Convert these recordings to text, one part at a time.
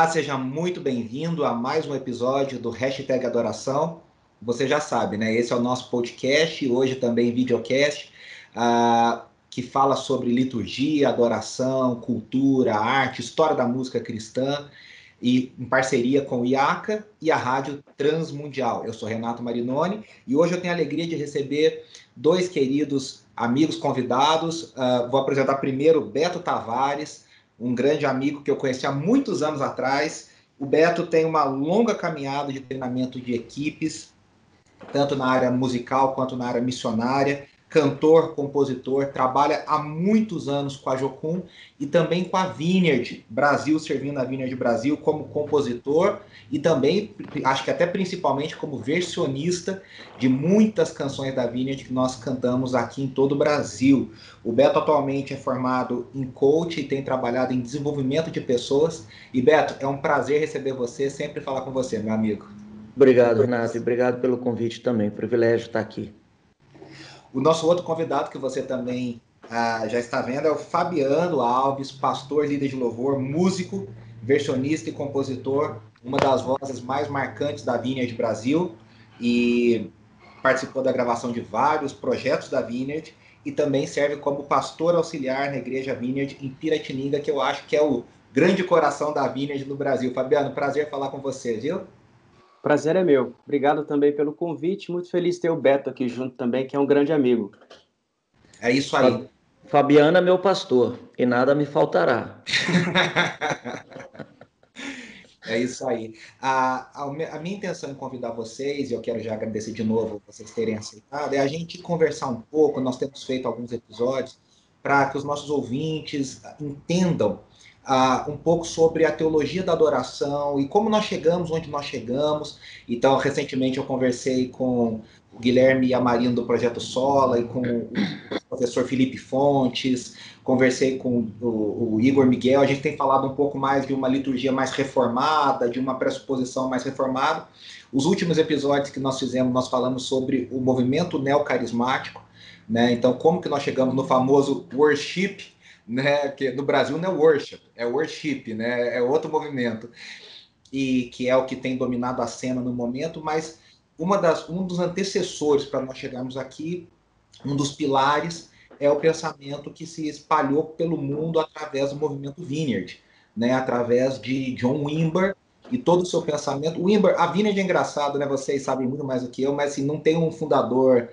Olá, seja muito bem-vindo a mais um episódio do Hashtag Adoração. Você já sabe, né? Esse é o nosso podcast, hoje também videocast, que fala sobre liturgia, adoração, cultura, arte, história da música cristã, e em parceria com o IACA e a Rádio Transmundial. Eu sou Renato Marinoni e hoje eu tenho a alegria de receber dois queridos amigos convidados. Vou apresentar primeiro o Beto Tavares, um grande amigo que eu conheci há muitos anos atrás. O Beto tem uma longa caminhada de treinamento de equipes, tanto na área musical quanto na área missionária, cantor, compositor, trabalha há muitos anos com a Jocum e também com a Vineyard Brasil, servindo a Vineyard Brasil como compositor e também, acho que até principalmente como versionista de muitas canções da Vineyard que nós cantamos aqui em todo o Brasil. O Beto atualmente é formado em coach e tem trabalhado em desenvolvimento de pessoas. E Beto, é um prazer receber você, sempre falar com você, meu amigo. Obrigado, Renato, e obrigado pelo convite também. Privilégio estar aqui. O nosso outro convidado, que você também já está vendo, é o Fabiano Alves, pastor, líder de louvor, músico, versionista e compositor, uma das vozes mais marcantes da Vineyard Brasil, e participou da gravação de vários projetos da Vineyard, e também serve como pastor auxiliar na Igreja Vineyard em Piratininga, que eu acho que é o grande coração da Vineyard no Brasil. Fabiano, prazer falar com você, viu? Prazer é meu. Obrigado também pelo convite. Muito feliz de ter o Beto aqui junto também, que é um grande amigo. É isso aí. Fabiana, meu pastor, e nada me faltará. É isso aí. A minha intenção em convidar vocês, e eu quero já agradecer de novo vocês terem aceitado, é a gente conversar um pouco. Nós temos feito alguns episódios para que os nossos ouvintes entendam um pouco sobre a teologia da adoração e como nós chegamos onde nós chegamos. Então, recentemente eu conversei com o Guilherme Amarino do Projeto Sola e com o professor Felipe Fontes, conversei com o Igor Miguel. A gente tem falado um pouco mais de uma liturgia mais reformada, de uma pressuposição mais reformada. Os últimos episódios que nós fizemos, nós falamos sobre o movimento neocarismático, né? Então, como que nós chegamos no famoso worship, né? Que no Brasil não é worship, é worship, né? É outro movimento, e que é o que tem dominado a cena no momento, mas um dos antecessores para nós chegarmos aqui, um dos pilares, é o pensamento que se espalhou pelo mundo através do movimento Vineyard, né? Através de John Wimber e todo o seu pensamento. A Vineyard é engraçado, né? Vocês sabem muito mais do que eu, mas assim, não tem um fundador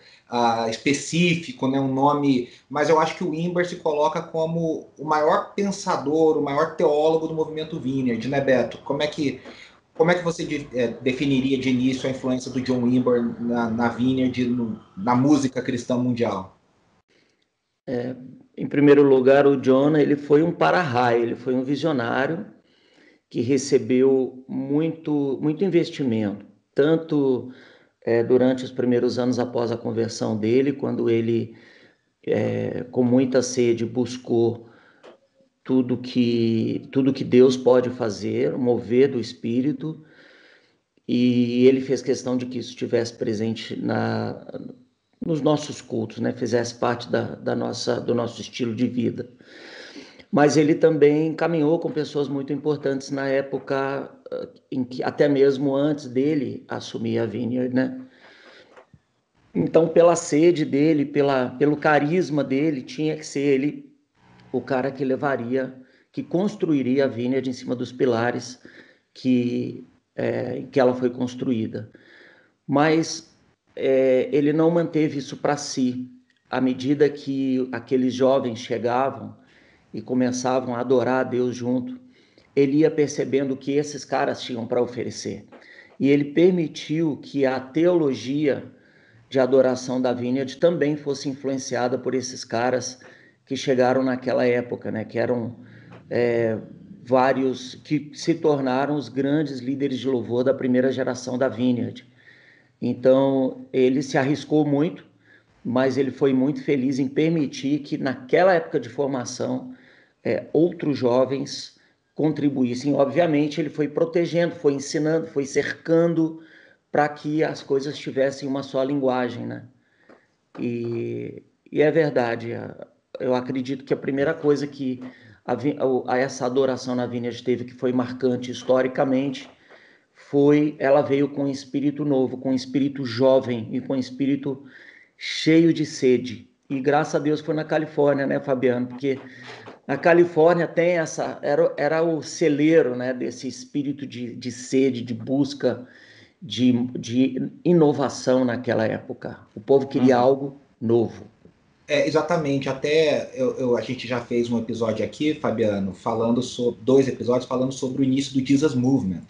específico, né? Um nome, mas eu acho que o Wimber se coloca como o maior pensador, o maior teólogo do movimento Vineyard, né, Beto? Como é que você definiria de início a influência do John Wimber na Vineyard, na música cristã mundial? Em primeiro lugar, o John, ele foi um para-raio, ele foi um visionário que recebeu muito investimento, tanto durante os primeiros anos após a conversão dele, quando ele, com muita sede, buscou tudo que Deus pode fazer, mover do Espírito, e ele fez questão de que isso estivesse presente nos nossos cultos, né? Fizesse parte do nosso estilo de vida. Mas ele também caminhou com pessoas muito importantes na época em que, até mesmo antes dele assumir a Vineyard, né? Então, pela sede dele, pelo carisma dele, tinha que ser ele o cara que construiria a Vineyard em cima dos pilares em que ela foi construída. Mas ele não manteve isso para si. À medida que aqueles jovens chegavam e começavam a adorar a Deus junto, ele ia percebendo o que esses caras tinham para oferecer. E ele permitiu que a teologia de adoração da Vineyard também fosse influenciada por esses caras que chegaram naquela época, né? Que eram vários que se tornaram os grandes líderes de louvor da primeira geração da Vineyard. Então, ele se arriscou muito, mas ele foi muito feliz em permitir que, naquela época de formação, outros jovens contribuíssem. Obviamente, ele foi protegendo, foi ensinando, foi cercando para que as coisas tivessem uma só linguagem, né? E é verdade, eu acredito que a primeira coisa que essa adoração na Vineyard teve, que foi marcante historicamente, ela veio com um espírito novo, com um espírito jovem e com um espírito cheio de sede. E graças a Deus foi na Califórnia, né, Fabiano? Porque na Califórnia tem era o celeiro, né, desse espírito de sede, de busca, de inovação naquela época. O povo queria algo novo. Exatamente, até a gente já fez um episódio aqui, Fabiano, falando sobre 2 episódios falando sobre o início do Jesus Movement,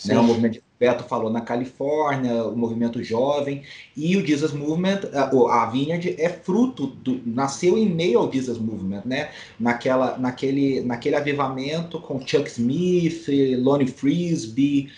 né? O movimento que o Beto falou na Califórnia, o movimento jovem, e o Jesus Movement, a Vineyard é fruto nasceu em meio ao Jesus Movement, né? Naquele avivamento com Chuck Smith, Lonnie Frisbee,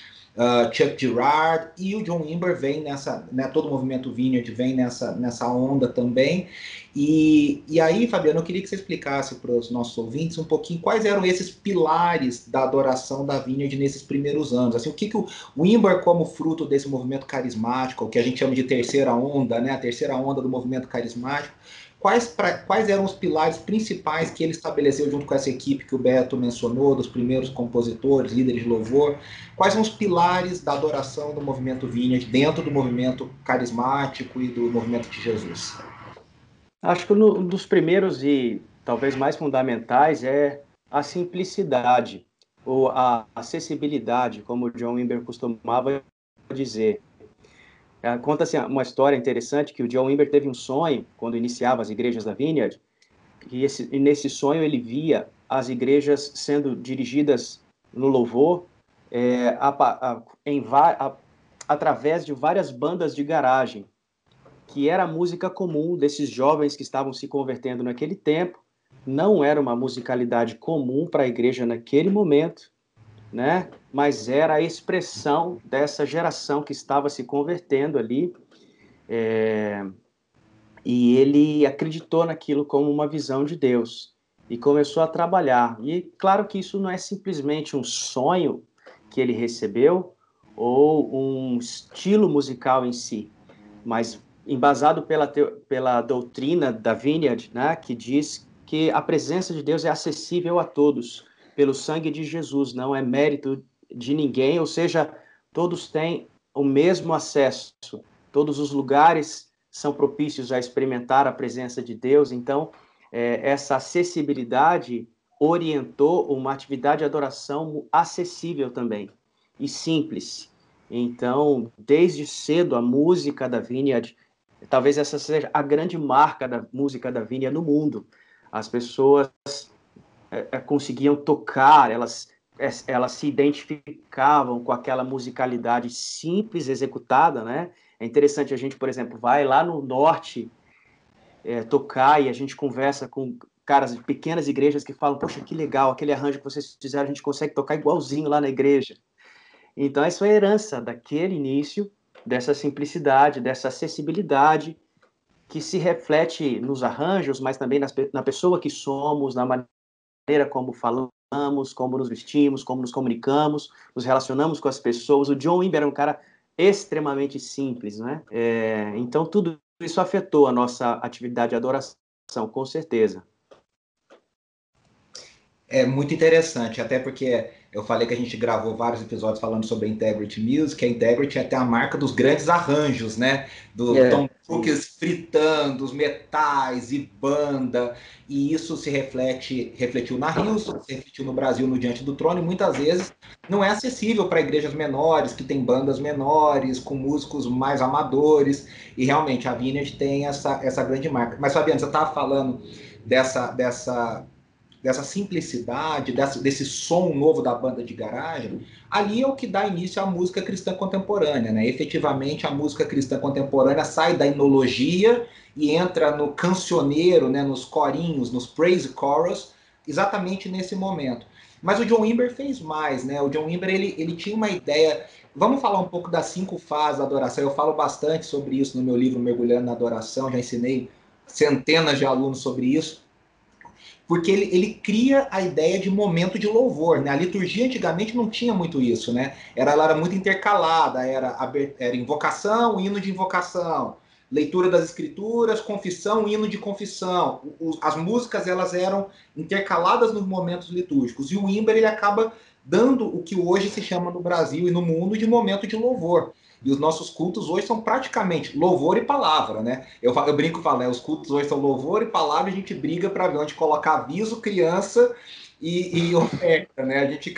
Chuck Girard, e o John Wimber vem nessa, né, todo o movimento Vineyard vem nessa onda também. E aí, Fabiano, eu queria que você explicasse para os nossos ouvintes um pouquinho quais eram esses pilares da adoração da Vineyard nesses primeiros anos. Assim, o que o Wimber, como fruto desse movimento carismático, o que a gente chama de terceira onda, né, a terceira onda do movimento carismático, quais eram os pilares principais que ele estabeleceu junto com essa equipe que o Beto mencionou, dos primeiros compositores, líderes de louvor? Quais são os pilares da adoração do movimento Vineyard dentro do movimento carismático e do movimento de Jesus? Acho que um dos primeiros e talvez mais fundamentais é a simplicidade, ou a acessibilidade, como o John Wimber costumava dizer. Conta-se uma história interessante que o John Wimber teve um sonho quando iniciava as igrejas da Vineyard, e nesse sonho ele via as igrejas sendo dirigidas no louvor através de várias bandas de garagem, que era a música comum desses jovens que estavam se convertendo naquele tempo. Não era uma musicalidade comum para a igreja naquele momento, né? Mas era a expressão dessa geração que estava se convertendo ali, e ele acreditou naquilo como uma visão de Deus e começou a trabalhar. E claro que isso não é simplesmente um sonho que ele recebeu ou um estilo musical em si, mas embasado pela doutrina da Vineyard, né, que diz que a presença de Deus é acessível a todos pelo sangue de Jesus, não é mérito de ninguém, ou seja, todos têm o mesmo acesso, todos os lugares são propícios a experimentar a presença de Deus. Então, essa acessibilidade orientou uma atividade de adoração acessível também e simples. Então, desde cedo, a música da Vineyard, talvez essa seja a grande marca da música da Vineyard no mundo. As pessoas conseguiam tocar, elas se identificavam com aquela musicalidade simples executada, né? É interessante, a gente, por exemplo, vai lá no norte tocar e a gente conversa com caras de pequenas igrejas que falam, poxa, que legal, aquele arranjo que vocês fizeram, a gente consegue tocar igualzinho lá na igreja. Então, essa é a herança daquele início, dessa simplicidade, dessa acessibilidade, que se reflete nos arranjos, mas também na pessoa que somos, na maneira como falamos, como nos vestimos, como nos comunicamos, nos relacionamos com as pessoas. O John Wimber era um cara extremamente simples, né? Então, tudo isso afetou a nossa atividade de adoração, com certeza. É muito interessante, até porque eu falei que a gente gravou vários episódios falando sobre a Integrity Music. A Integrity é até a marca dos grandes arranjos, né? Do Tom Cruise fritando, os metais e banda, e isso refletiu na Hillsong, se refletiu no Brasil no Diante do Trono, e muitas vezes não é acessível para igrejas menores, que tem bandas menores, com músicos mais amadores, e realmente a Vineyard tem essa grande marca. Mas, Fabiano, você estava falando dessa simplicidade, desse som novo da banda de garagem, ali é o que dá início à música cristã contemporânea, né? Efetivamente, a música cristã contemporânea sai da enologia e entra no cancioneiro, né? Nos corinhos, nos praise chorus, exatamente nesse momento. Mas o John Wimber fez mais, né? O John Wimber, ele tinha uma ideia... Vamos falar um pouco das 5 fases da adoração. Eu falo bastante sobre isso no meu livro Mergulhando na Adoração, já ensinei centenas de alunos sobre isso, porque ele cria a ideia de momento de louvor, né? A liturgia antigamente não tinha muito isso, né? Ela era muito intercalada, era invocação, hino de invocação, leitura das escrituras, confissão, hino de confissão. As músicas elas eram intercaladas nos momentos litúrgicos, e o ímbar ele acaba dando o que hoje se chama no Brasil e no mundo de momento de louvor. E os nossos cultos hoje são praticamente louvor e palavra, né? Eu brinco e falo, né? Os cultos hoje são louvor e palavra, a gente briga para ver onde colocar aviso, criança e oferta, né? A gente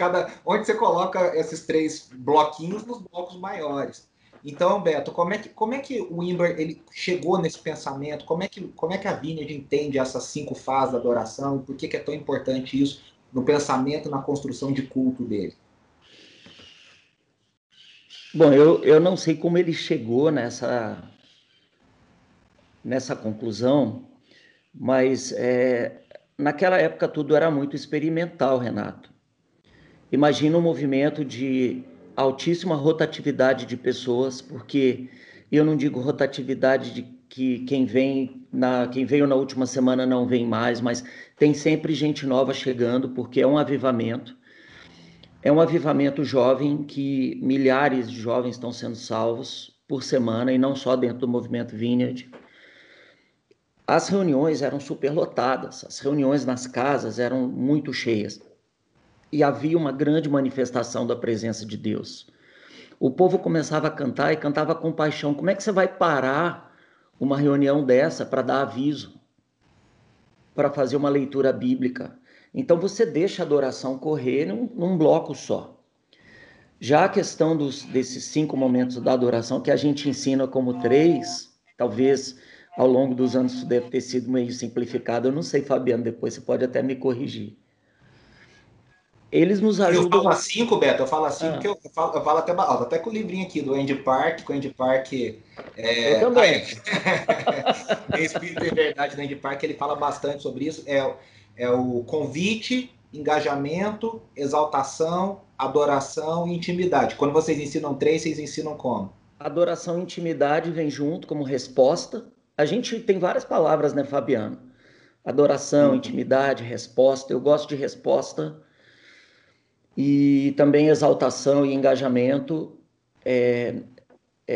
onde você coloca esses 3 bloquinhos nos blocos maiores. Então, Beto, como é que o ímbar ele chegou nesse pensamento? Como é que a Vineyard entende essas 5 fases da adoração? Por que é tão importante isso no pensamento, na construção de culto dele? Bom, eu não sei como ele chegou nessa conclusão, mas naquela época tudo era muito experimental, Renato. Imagina um movimento de altíssima rotatividade de pessoas, porque eu não digo rotatividade de que quem veio na última semana não vem mais, mas tem sempre gente nova chegando, porque é um avivamento. É um avivamento jovem que milhares de jovens estão sendo salvos por semana, e não só dentro do movimento Vineyard. As reuniões eram superlotadas, as reuniões nas casas eram muito cheias. E havia uma grande manifestação da presença de Deus. O povo começava a cantar e cantava com paixão. Como é que você vai parar uma reunião dessa para dar aviso, para fazer uma leitura bíblica? Então você deixa a adoração correr num bloco só. Já a questão desses 5 momentos da adoração, que a gente ensina como 3, talvez ao longo dos anos isso deve ter sido meio simplificado. Eu não sei, Fabiano, depois você pode até me corrigir. Eles nos ajudam. Eu falo 5, Beto, eu falo assim porque eu falo até com o livrinho aqui do Andy Park, que o Andy Park eu também. Em Espírito e Verdade do Andy Park, ele fala bastante sobre isso. É o convite, engajamento, exaltação, adoração e intimidade. Quando vocês ensinam 3, vocês ensinam como? Adoração e intimidade vem junto como resposta. A gente tem várias palavras, né, Fabiano? Adoração, intimidade, resposta. Eu gosto de resposta. E também exaltação e engajamento.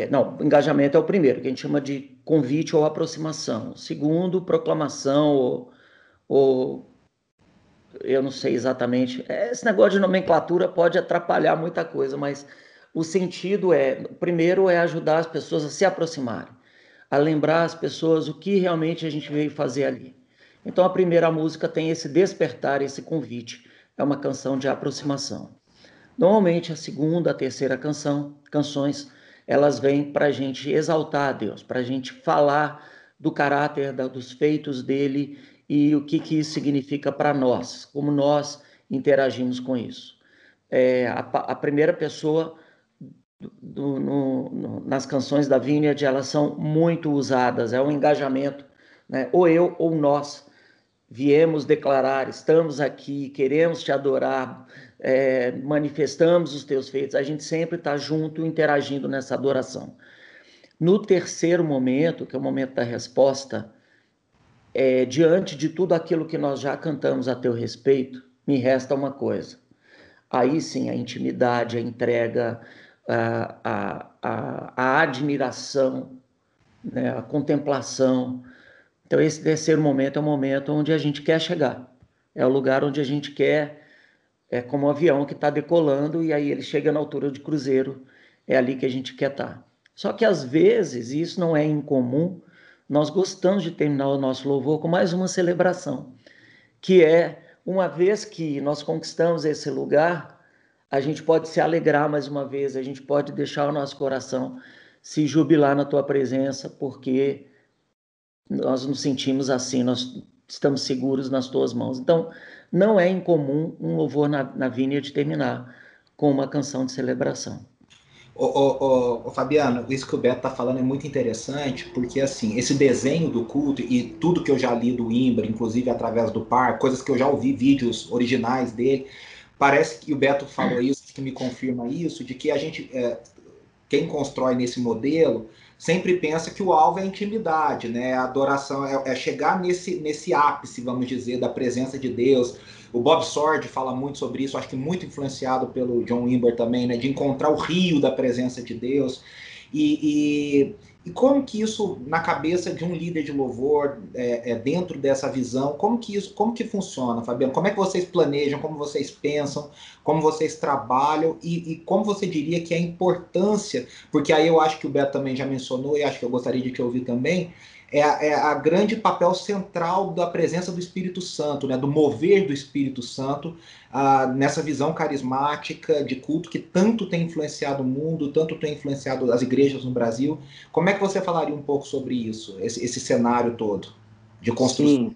Não, engajamento é o primeiro, que a gente chama de convite ou aproximação. O segundo, proclamação ou eu não sei exatamente. Esse negócio de nomenclatura pode atrapalhar muita coisa, mas o sentido o primeiro é ajudar as pessoas a se aproximarem, a lembrar as pessoas o que realmente a gente veio fazer ali. Então a primeira música tem esse despertar, esse convite. É uma canção de aproximação. Normalmente a segunda, a terceira canções, elas vêm para a gente exaltar a Deus, para a gente falar do caráter, dos feitos dele e o que isso significa para nós, como nós interagimos com isso. A primeira pessoa nas canções da Vineyard, elas são muito usadas, é um engajamento, né? Ou eu ou nós viemos declarar, estamos aqui, queremos te adorar, manifestamos os teus feitos. A gente sempre está junto, interagindo nessa adoração. No terceiro momento, que é o momento da resposta, diante de tudo aquilo que nós já cantamos a teu respeito, me resta uma coisa. Aí sim, a intimidade, a entrega, a admiração, né, a contemplação. Então esse terceiro momento é o momento onde a gente quer chegar. É o lugar onde a gente quer, como um avião que está decolando e aí ele chega na altura de cruzeiro, é ali que a gente quer estar. Só que às vezes, e isso não é incomum, nós gostamos de terminar o nosso louvor com mais uma celebração, que uma vez que nós conquistamos esse lugar, a gente pode se alegrar mais uma vez, a gente pode deixar o nosso coração se jubilar na tua presença, porque nós nos sentimos assim, nós estamos seguros nas tuas mãos. Então, não é incomum um louvor na Vineyard terminar com uma canção de celebração. Fabiano, isso que o Beto está falando é muito interessante, porque assim, esse desenho do culto e tudo que eu já li do ímbar, inclusive através do par, coisas que eu já ouvi, vídeos originais dele, parece que o Beto falou isso, que me confirma isso, de que a gente, quem constrói nesse modelo, sempre pensa que o alvo é a intimidade, né? A adoração é chegar nesse ápice, vamos dizer, da presença de Deus. O Bob Sword fala muito sobre isso, acho que muito influenciado pelo John Wimber também, né? De encontrar o rio da presença de Deus. E como que isso, na cabeça de um líder de louvor, dentro dessa visão, como que funciona, Fabiano? Como é que vocês planejam, como vocês pensam, como vocês trabalham e como você diria que é a importância, porque aí eu acho que o Beto também já mencionou e acho que eu gostaria de te ouvir também, a grande papel central da presença do Espírito Santo, né, do mover do Espírito Santo, nessa visão carismática de culto que tanto tem influenciado o mundo, tanto tem influenciado as igrejas no Brasil. Como é que você falaria um pouco sobre isso, esse cenário todo de construção? Sim.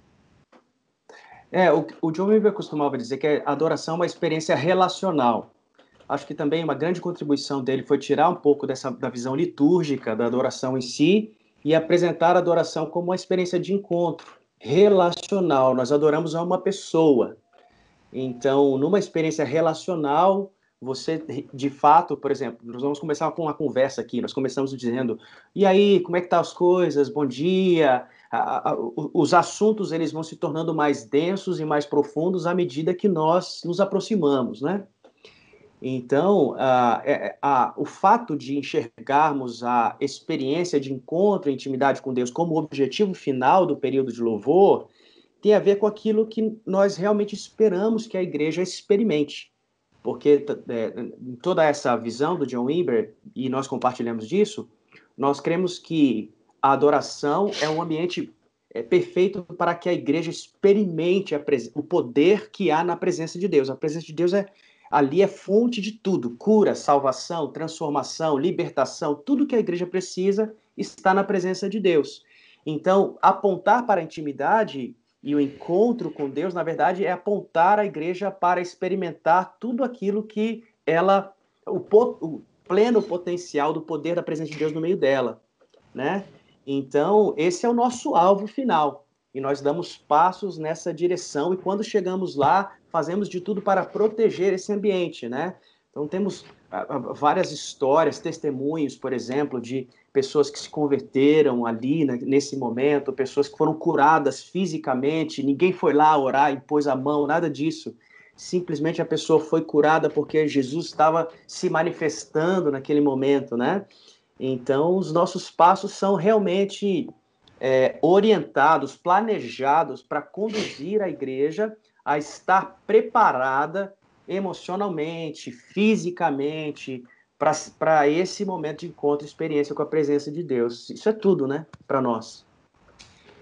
O John Weaver costumava dizer que a adoração é uma experiência relacional. Acho que também uma grande contribuição dele foi tirar um pouco da visão litúrgica da adoração em si e apresentar a adoração como uma experiência de encontro relacional. Nós adoramos a uma pessoa. Então, numa experiência relacional, você, de fato, por exemplo, nós vamos começar com uma conversa aqui, nós começamos dizendo, e aí, como é que tá as coisas? Bom dia. Os assuntos, eles vão se tornando mais densos e mais profundos à medida que nós nos aproximamos, né? Então, o fato de enxergarmos a experiência de encontro e intimidade com Deus como objetivo final do período de louvor tem a ver com aquilo que nós realmente esperamos que a igreja experimente. Porque em toda essa visão do John Wimber, e nós compartilhamos disso, nós cremos que a adoração é um ambiente perfeito para que a igreja experimente o poder que há na presença de Deus. A presença de Deus ali é fonte de tudo: cura, salvação, transformação, libertação. Tudo que a igreja precisa está na presença de Deus. Então, apontar para a intimidade e o encontro com Deus, na verdade, é apontar a igreja para experimentar tudo aquilo que o pleno potencial do poder da presença de Deus no meio dela, né? Então, esse é o nosso alvo final. E nós damos passos nessa direção, e quando chegamos lá, fazemos de tudo para proteger esse ambiente, né? Então, temos várias histórias, testemunhos, por exemplo, de pessoas que se converteram ali nesse momento, pessoas que foram curadas fisicamente, ninguém foi lá orar e pôs a mão, nada disso. Simplesmente a pessoa foi curada porque Jesus estava se manifestando naquele momento, né? Então, os nossos passos são realmente orientados, planejados para conduzir a igreja a estar preparada emocionalmente, fisicamente, para esse momento de encontro e experiência com a presença de Deus. Isso é tudo, né, para nós.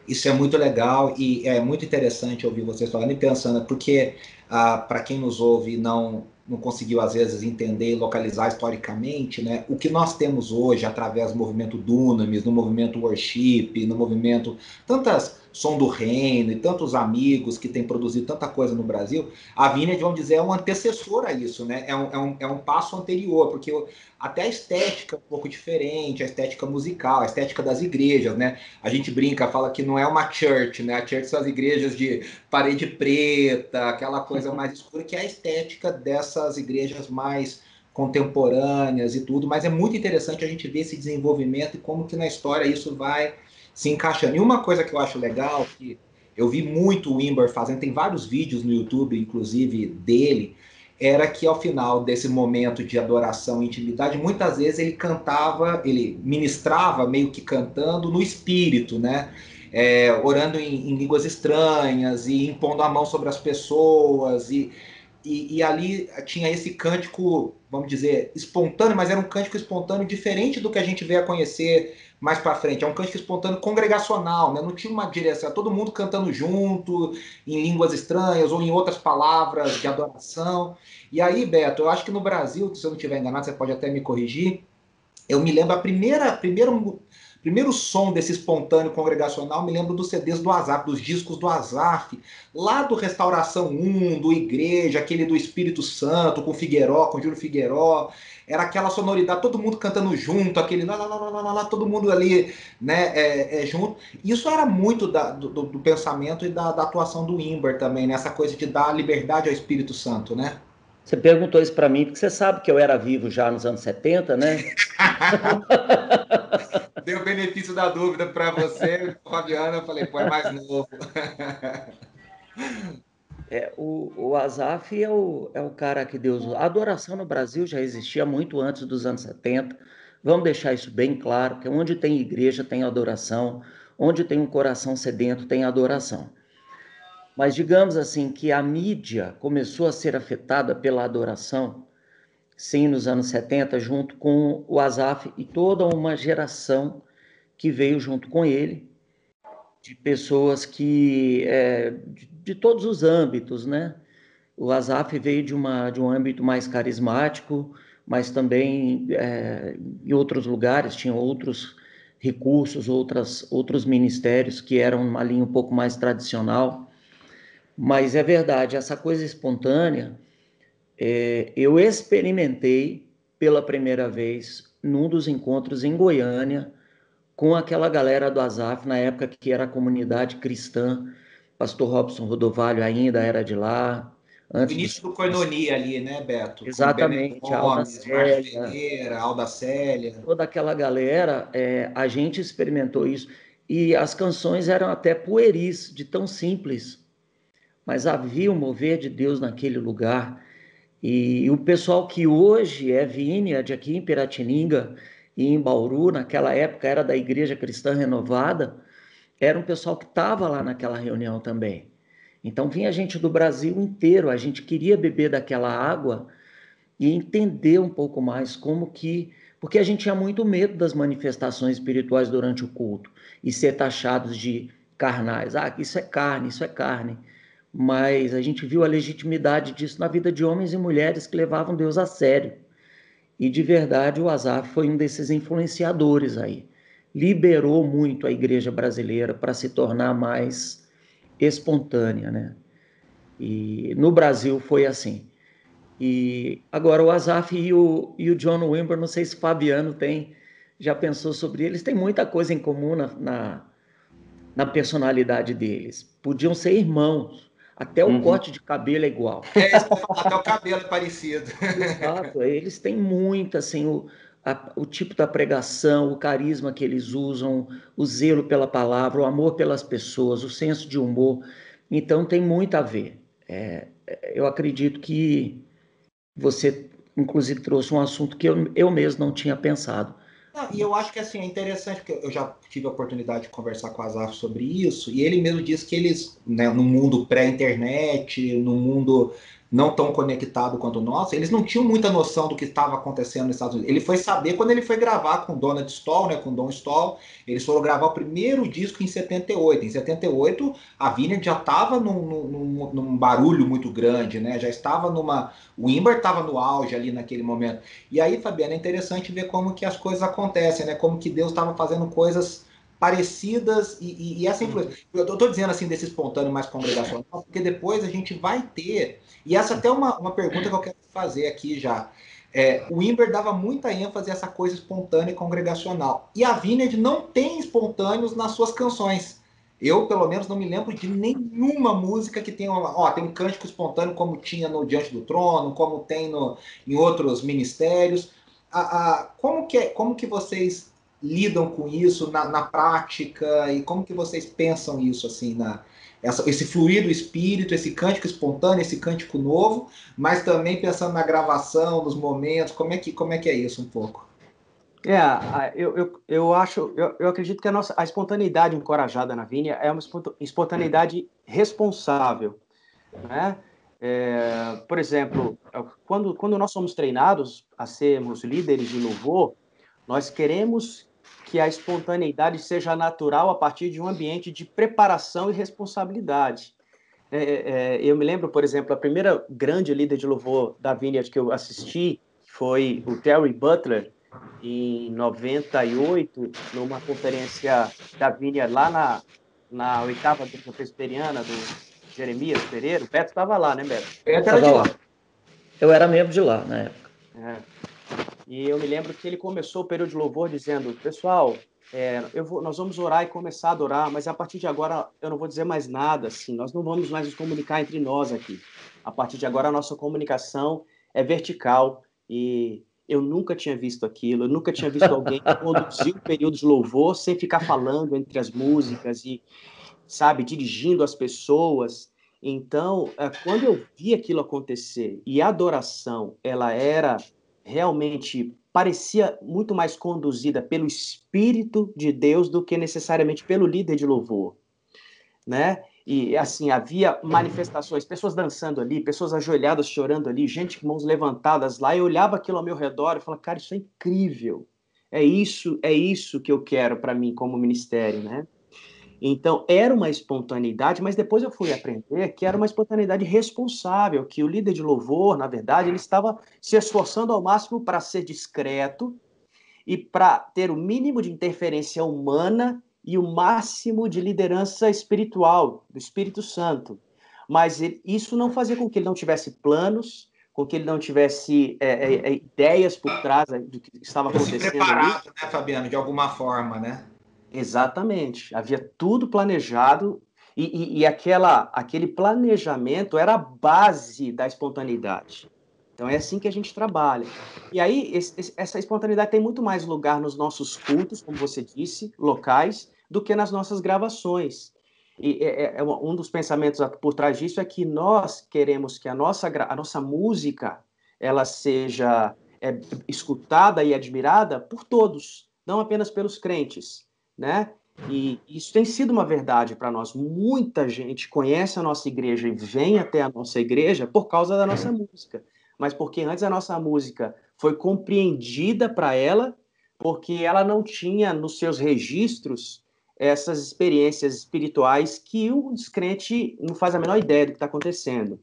Isso é muito legal e é muito interessante ouvir vocês falando e pensando, porque para quem nos ouve e não conseguiu às vezes entender e localizar historicamente, né, o que nós temos hoje através do movimento Dunamis, no movimento Worship, no movimento tantas Som do Reino e tantos amigos que têm produzido tanta coisa no Brasil, a Vineyard, vamos dizer, é um antecessor a isso, né? É um passo anterior, porque até a estética é um pouco diferente, a estética musical, a estética das igrejas, né? A gente brinca, fala que não é uma church, né? A church são as igrejas de parede preta, aquela coisa mais escura, que é a estética dessas igrejas mais contemporâneas e tudo, mas é muito interessante a gente ver esse desenvolvimento e como que na história isso vai se encaixando. E uma coisa que eu acho legal, que eu vi muito o Wimber fazendo, tem vários vídeos no YouTube, inclusive, dele, era que ao final desse momento de adoração e intimidade, muitas vezes ele cantava, ele ministrava meio que cantando no espírito, né? Orando em línguas estranhas e impondo a mão sobre as pessoas e ali tinha esse cântico, vamos dizer, espontâneo, mas era um cântico espontâneo diferente do que a gente veio a conhecer mais para frente. É um cântico espontâneo congregacional, né? Não tinha uma direção, todo mundo cantando junto, em línguas estranhas ou em outras palavras de adoração. E aí, Beto, eu acho que no Brasil, se eu não estiver enganado, você pode até me corrigir, eu me lembro primeiro som desse espontâneo congregacional, me lembro dos CDs do Azaf, dos discos do Azaf, lá do Restauração 1, do Igreja, aquele do Espírito Santo, com Figueiró, com Júlio Figueiró, era aquela sonoridade, todo mundo cantando junto, aquele lá, todo mundo ali, né, junto. Isso era muito do pensamento e da atuação do Wimber também, né, essa coisa de dar liberdade ao Espírito Santo, né? Você perguntou isso para mim porque você sabe que eu era vivo já nos anos 70, né? Deu o benefício da dúvida para você, Fabiana. Eu falei, pô, é mais novo. O Azaf é o cara que Deus... A adoração no Brasil já existia muito antes dos anos 70. Vamos deixar isso bem claro, que onde tem igreja tem adoração, onde tem um coração sedento tem adoração. Mas digamos assim que a mídia começou a ser afetada pela adoração, sim, nos anos 70, junto com o Asaf e toda uma geração que veio junto com ele, de pessoas de todos os âmbitos, né? O Asaf veio de um âmbito mais carismático, mas também em outros lugares tinham outros recursos, outros ministérios que eram uma linha um pouco mais tradicional. Mas é verdade, essa coisa espontânea, eu experimentei pela primeira vez num dos encontros em Goiânia, com aquela galera do Asaf, na época que era a comunidade cristã, pastor Robson Rodovalho ainda era de lá. O Antes início dos... do Koinonia ali, né, Beto? Com Bené Exatamente, a Alda Gomes, Márcio Célia, Ferreira, Alda Célia. toda aquela galera, a gente experimentou isso. E as canções eram até pueris, de tão simples, mas havia o mover de Deus naquele lugar. E o pessoal que hoje é Vineyard aqui em Piratininga e em Bauru, naquela época era da Igreja Cristã Renovada, era um pessoal que estava lá naquela reunião também. Então vinha gente do Brasil inteiro, a gente queria beber daquela água e entender um pouco mais como que... Porque a gente tinha muito medo das manifestações espirituais durante o culto e ser taxados de carnais. Ah, isso é carne, isso é carne. Mas a gente viu a legitimidade disso na vida de homens e mulheres que levavam Deus a sério. E de verdade o Asaf foi um desses influenciadores aí. Liberou muito a igreja brasileira para se tornar mais espontânea, né? E no Brasil foi assim. E agora o Asaf e o John Wimber, não sei se o Fabiano já pensou sobre eles, tem muita coisa em comum na personalidade deles. Podiam ser irmãos, até o corte de cabelo é igual. Até o cabelo é parecido. Exato, eles têm muito, assim, o tipo da pregação, o carisma que eles usam, o zelo pela palavra, o amor pelas pessoas, o senso de humor. Então tem muito a ver. Eu acredito que você, inclusive, trouxe um assunto que eu mesmo não tinha pensado. Não, e eu acho que assim, é interessante, porque eu já tive a oportunidade de conversar com o Azaf sobre isso, e ele mesmo disse que eles, né, no mundo pré-internet, no mundo não tão conectado quanto o nosso, eles não tinham muita noção do que estava acontecendo nos Estados Unidos. Ele foi saber quando ele foi gravar com Donald Stoll, né, com Don Stoll, eles foram gravar o primeiro disco em 78. Em 78, a Vineyard já estava num barulho muito grande, né, já estava numa... O Wimber estava no auge ali naquele momento. E aí, Fabiana, é interessante ver como que as coisas acontecem, né? Como que Deus estava fazendo coisas parecidas e essa influência. Eu estou dizendo assim desse espontâneo mais congregacional, porque depois a gente vai ter, e essa até é uma pergunta que eu quero fazer aqui já. O Wimber dava muita ênfase a essa coisa espontânea e congregacional. E a Vineyard não tem espontâneos nas suas canções. Eu, pelo menos, não me lembro de nenhuma música que tenha tem um cântico espontâneo como tinha no Diante do Trono, como tem em outros ministérios. Como que vocês lidam com isso na prática e como que vocês pensam isso assim esse fluir do espírito, esse cântico espontâneo, esse cântico novo, mas também pensando na gravação, nos momentos, como é que é isso um pouco? Eu acredito que a espontaneidade encorajada na Vinha é uma espontaneidade responsável, né? Por exemplo, quando nós somos treinados a sermos líderes de louvor, nós queremos que a espontaneidade seja natural a partir de um ambiente de preparação e responsabilidade. Eu me lembro, por exemplo, a primeira grande líder de louvor da Vineyard que eu assisti foi o Terry Butler, em 98, numa conferência da Vineyard lá na oitava igreja presbiteriana do Jeremias Pereira. O Beto estava lá, né, Beto? Eu era de lá. Eu era membro de lá na época. E eu me lembro que ele começou o período de louvor dizendo: pessoal, nós vamos orar e começar a adorar, mas a partir de agora eu não vou dizer mais nada, assim, nós não vamos mais nos comunicar entre nós aqui. A partir de agora a nossa comunicação é vertical e eu nunca tinha visto aquilo, eu nunca tinha visto alguém conduzir um período de louvor sem ficar falando entre as músicas e, sabe, dirigindo as pessoas. Então, quando eu vi aquilo acontecer e a adoração, ela era realmente parecia muito mais conduzida pelo Espírito de Deus do que necessariamente pelo líder de louvor, né? E, assim, havia manifestações, pessoas dançando ali, pessoas ajoelhadas chorando ali, gente com mãos levantadas lá. Eu olhava aquilo ao meu redor e falava, cara, isso é incrível. É isso que eu quero para mim como ministério, né? Então, era uma espontaneidade, mas depois eu fui aprender que era uma espontaneidade responsável, que o líder de louvor, na verdade, ele estava se esforçando ao máximo para ser discreto e para ter o mínimo de interferência humana e o máximo de liderança espiritual, do Espírito Santo. Mas isso não fazia com que ele não tivesse planos, com que ele não tivesse ideias por trás do que estava acontecendo ali. Preparado, né, Fabiano, de alguma forma, né? Exatamente. Havia tudo planejado e aquele planejamento era a base da espontaneidade. Então é assim que a gente trabalha. E aí essa espontaneidade tem muito mais lugar nos nossos cultos, como você disse, locais, do que nas nossas gravações. E um dos pensamentos por trás disso é que nós queremos que a nossa música ela seja escutada e admirada por todos, não apenas pelos crentes, né? E isso tem sido uma verdade para nós. Muita gente conhece a nossa igreja e vem até a nossa igreja por causa da nossa música, mas porque antes a nossa música foi compreendida para ela, porque ela não tinha nos seus registros essas experiências espirituais que o descrente não faz a menor ideia do que está acontecendo.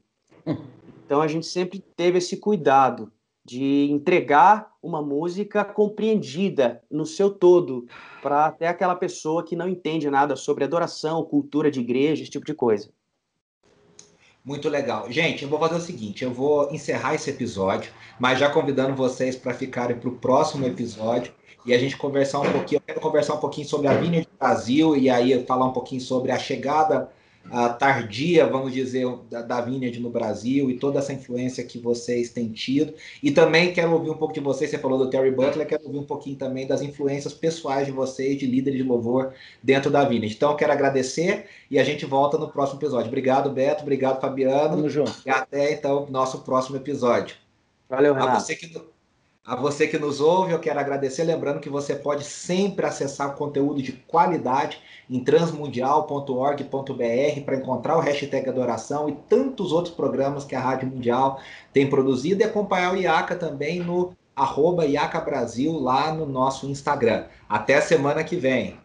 Então a gente sempre teve esse cuidado de entregar uma música compreendida no seu todo, para até aquela pessoa que não entende nada sobre adoração, cultura de igreja, esse tipo de coisa. Muito legal. Gente, eu vou fazer o seguinte, eu vou encerrar esse episódio, mas já convidando vocês para ficarem para o próximo episódio e a gente conversar um pouquinho. Eu quero conversar um pouquinho sobre a Vineyard Brasil e aí falar um pouquinho sobre a chegada tardia, vamos dizer, da Vineyard no Brasil e toda essa influência que vocês têm tido. E também quero ouvir um pouco de vocês, você falou do Terry Butler, quero ouvir um pouquinho também das influências pessoais de vocês, de líderes de louvor dentro da Vineyard. Então, eu quero agradecer e a gente volta no próximo episódio. Obrigado, Beto, obrigado, Fabiano. Tamo junto. E até, então, nosso próximo episódio. Valeu, Renato. A você que nos ouve, eu quero agradecer, lembrando que você pode sempre acessar conteúdo de qualidade em transmundial.org.br para encontrar o hashtag Adoração e tantos outros programas que a Rádio Mundial tem produzido e acompanhar o IACA também no @IACA Brasil lá no nosso Instagram. Até a semana que vem.